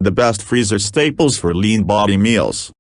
the best freezer staples for lean body meals.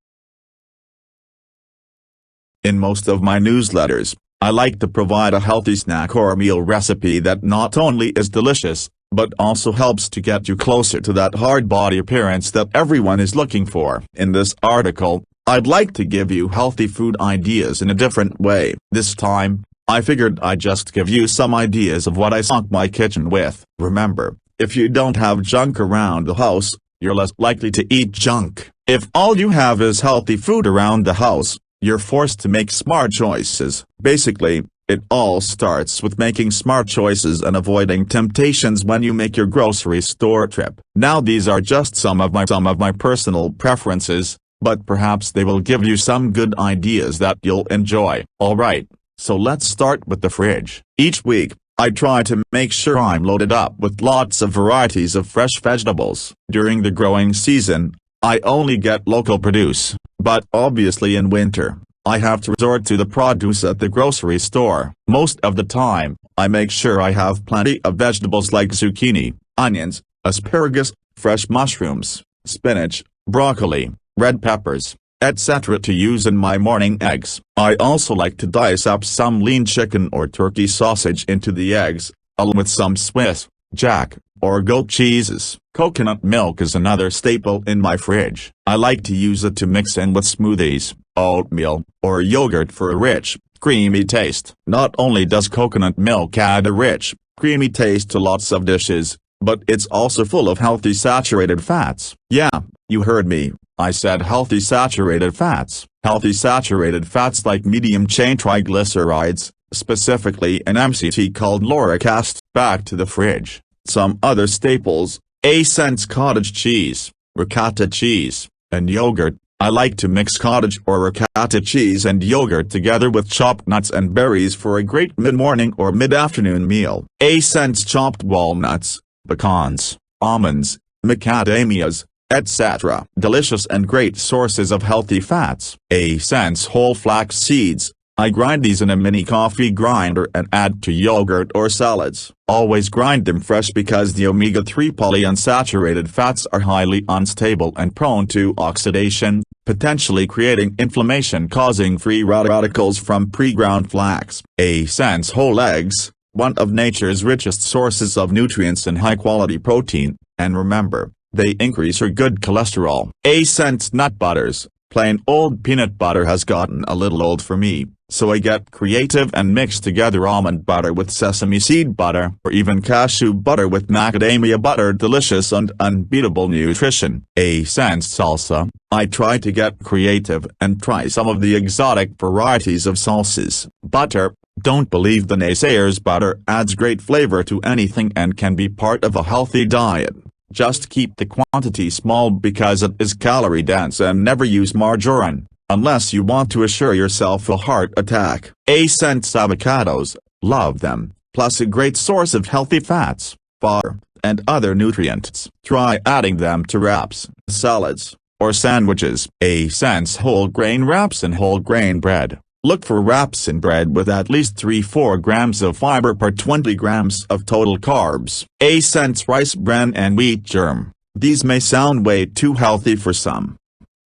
In most of my newsletters, I like to provide a healthy snack or meal recipe that not only is delicious, but also helps to get you closer to that hard body appearance that everyone is looking for. In this article, I'd like to give you healthy food ideas in a different way. This time, I figured I'd just give you some ideas of what I stock my kitchen with. Remember, if you don't have junk around the house, you're less likely to eat junk. If all you have is healthy food around the house, you're forced to make smart choices. Basically, it all starts with making smart choices and avoiding temptations when you make your grocery store trip. Now these are just some of my personal preferences, but perhaps they will give you some good ideas that you'll enjoy. Alright, so let's start with the fridge. Each week, I try to make sure I'm loaded up with lots of varieties of fresh vegetables. During the growing season, I only get local produce, but obviously in winter, I have to resort to the produce at the grocery store. Most of the time, I make sure I have plenty of vegetables like zucchini, onions, asparagus, fresh mushrooms, spinach, broccoli, red peppers, etc. to use in my morning eggs. I also like to dice up some lean chicken or turkey sausage into the eggs, along with some Swiss, Jack, or goat cheeses. Coconut milk is another staple in my fridge. I like to use it to mix in with smoothies, oatmeal, or yogurt for a rich, creamy taste. Not only does coconut milk add a rich, creamy taste to lots of dishes, but it's also full of healthy saturated fats. Yeah, you heard me, I said healthy saturated fats. Healthy saturated fats like medium-chain triglycerides, specifically an MCT called lauric acid. Back to the fridge. Some other staples: A-Sense cottage cheese, ricotta cheese, and yogurt. I like to mix cottage or ricotta cheese and yogurt together with chopped nuts and berries for a great mid-morning or mid-afternoon meal. A-Sense chopped walnuts, pecans, almonds, macadamias, etc. Delicious and great sources of healthy fats. A-Sense whole flax seeds. I grind these in a mini coffee grinder and add to yogurt or salads. Always grind them fresh because the omega-3 polyunsaturated fats are highly unstable and prone to oxidation, potentially creating inflammation causing free radicals from pre-ground flax. A-Sense whole eggs, one of nature's richest sources of nutrients and high-quality protein, and remember, they increase your good cholesterol. A-Sense nut butters. Plain old peanut butter has gotten a little old for me, so I get creative and mix together almond butter with sesame seed butter or even cashew butter with macadamia butter. Delicious and unbeatable nutrition. A-Sense salsa. I try to get creative and try some of the exotic varieties of salsas. Butter. Don't believe the naysayers. Butter adds great flavor to anything and can be part of a healthy diet. Just keep the quantity small because it is calorie dense, and never use margarine, unless you want to assure yourself a heart attack. A-Sense avocados, love them, plus a great source of healthy fats, fiber, and other nutrients. Try adding them to wraps, salads, or sandwiches. A-Sense whole grain wraps and whole grain bread. Look for wraps in bread with at least 3-4 grams of fiber per 20 grams of total carbs. A-Sense rice bran and wheat germ. These may sound way too healthy for some,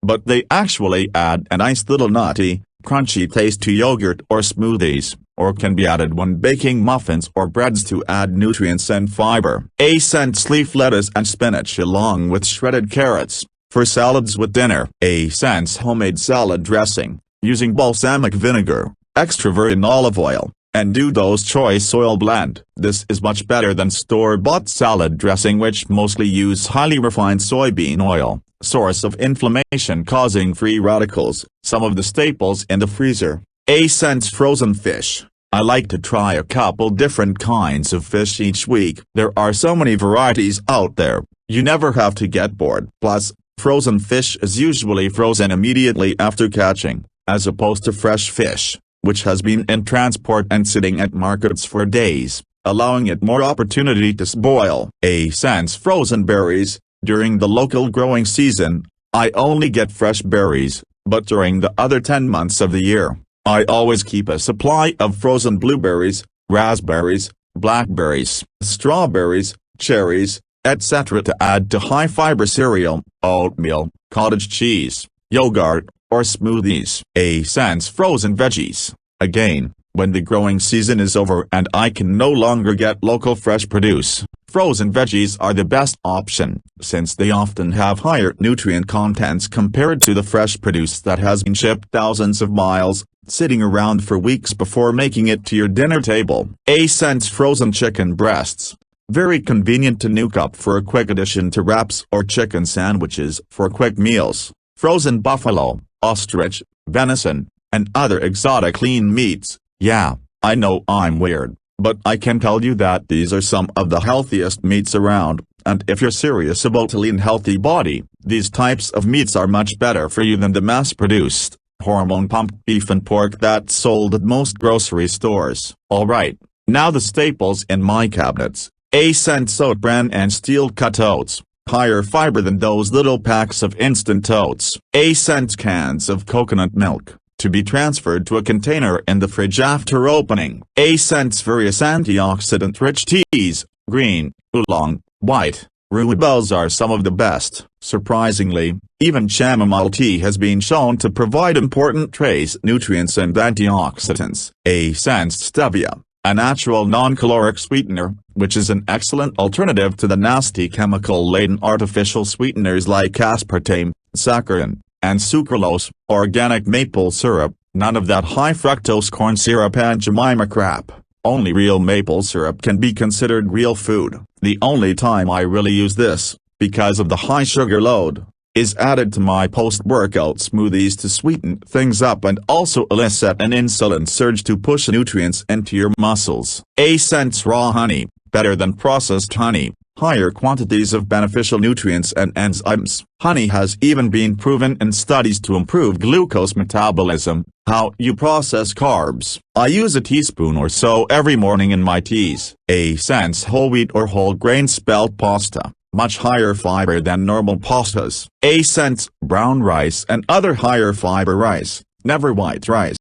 but they actually add a nice little nutty, crunchy taste to yogurt or smoothies, or can be added when baking muffins or breads to add nutrients and fiber. A-Sense leaf lettuce and spinach along with shredded carrots, for salads with dinner. A-Sense homemade salad dressing. Using balsamic vinegar, extra virgin olive oil, and Dudo's choice oil blend. This is much better than store-bought salad dressing, which mostly use highly refined soybean oil, source of inflammation causing free radicals. Some of the staples in the freezer. A-Sense frozen fish. I like to try a couple different kinds of fish each week. There are so many varieties out there, you never have to get bored. Plus, frozen fish is usually frozen immediately after catching, as opposed to fresh fish, which has been in transport and sitting at markets for days, allowing it more opportunity to spoil. A-Sense frozen berries. During the local growing season, I only get fresh berries, but during the other 10 months of the year, I always keep a supply of frozen blueberries, raspberries, blackberries, strawberries, cherries, etc. to add to high-fiber cereal, oatmeal, cottage cheese, yogurt, or smoothies. Sense frozen veggies. Again, when the growing season is over and I can no longer get local fresh produce, frozen veggies are the best option, since they often have higher nutrient contents compared to the fresh produce that has been shipped thousands of miles, sitting around for weeks before making it to your dinner table. Sense frozen chicken breasts. Very convenient to nuke up for a quick addition to wraps or chicken sandwiches for quick meals. Frozen buffalo, ostrich, venison, and other exotic lean meats. Yeah, I know I'm weird, but I can tell you that these are some of the healthiest meats around, and if you're serious about a lean healthy body, these types of meats are much better for you than the mass-produced, hormone-pumped beef and pork that's sold at most grocery stores. Alright, now the staples in my cabinets. Sense oat bran and steel-cut oats. Higher fiber than those little packs of instant oats. Sense cans of coconut milk, to be transferred to a container in the fridge after opening. Sense various antioxidant-rich teas, green, oolong, white, rooibos are some of the best. Surprisingly, even chamomile tea has been shown to provide important trace nutrients and antioxidants. Sense stevia, a natural non-caloric sweetener, which is an excellent alternative to the nasty chemical-laden artificial sweeteners like aspartame, saccharin, and sucralose. Organic maple syrup, none of that high-fructose corn syrup and Jemima crap. Only real maple syrup can be considered real food. The only time I really use this, because of the high sugar load, is added to my post-workout smoothies to sweeten things up and also elicit an insulin surge to push nutrients into your muscles. Sense raw honey, better than processed honey, higher quantities of beneficial nutrients and enzymes. Honey has even been proven in studies to improve glucose metabolism, how you process carbs. I use a teaspoon or so every morning in my teas. Sense whole wheat or whole grain spelt pasta, much higher fiber than normal pastas. Sense brown rice and other higher fiber rice, never white rice.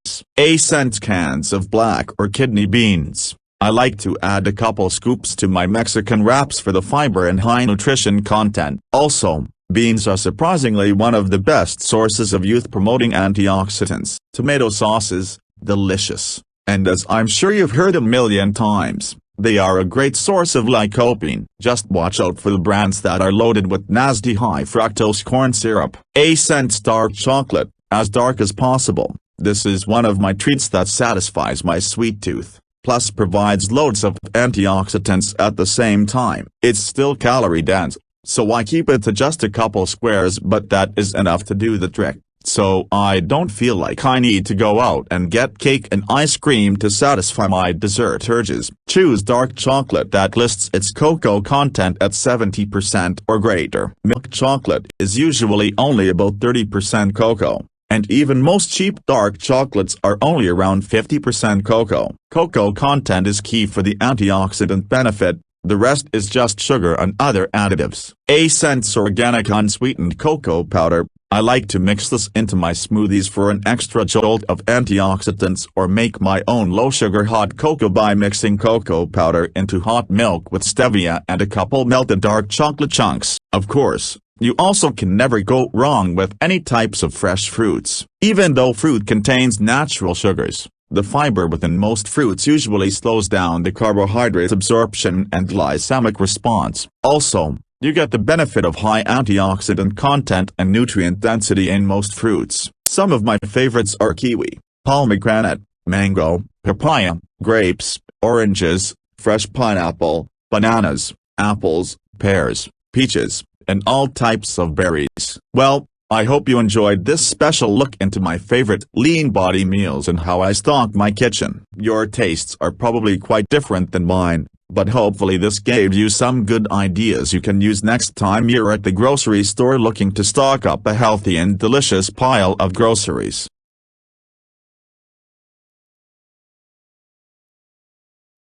Sense cans of black or kidney beans. I like to add a couple scoops to my Mexican wraps for the fiber and high nutrition content. Also, beans are surprisingly one of the best sources of youth-promoting antioxidants. Tomato sauces, delicious. And as I'm sure you've heard a million times, they are a great source of lycopene. Just watch out for the brands that are loaded with nasty high-fructose corn syrup. Sense dark chocolate, as dark as possible. This is one of my treats that satisfies my sweet tooth, plus provides loads of antioxidants at the same time. It's still calorie-dense, so I keep it to just a couple squares, but that is enough to do the trick. So I don't feel like I need to go out and get cake and ice cream to satisfy my dessert urges. Choose dark chocolate that lists its cocoa content at 70% or greater. Milk chocolate is usually only about 30% cocoa, and even most cheap dark chocolates are only around 50% cocoa. Cocoa content is key for the antioxidant benefit. The rest is just sugar and other additives. Sense organic unsweetened cocoa powder. I like to mix this into my smoothies for an extra jolt of antioxidants or make my own low-sugar hot cocoa by mixing cocoa powder into hot milk with stevia and a couple melted dark chocolate chunks. Of course, you also can never go wrong with any types of fresh fruits. Even though fruit contains natural sugars, the fiber within most fruits usually slows down the carbohydrate absorption and glycemic response. Also, you get the benefit of high antioxidant content and nutrient density in most fruits. Some of my favorites are kiwi, pomegranate, mango, papaya, grapes, oranges, fresh pineapple, bananas, apples, pears, peaches, and all types of berries. Well, I hope you enjoyed this special look into my favorite lean body meals and how I stock my kitchen. Your tastes are probably quite different than mine, but hopefully this gave you some good ideas you can use next time you're at the grocery store looking to stock up a healthy and delicious pile of groceries.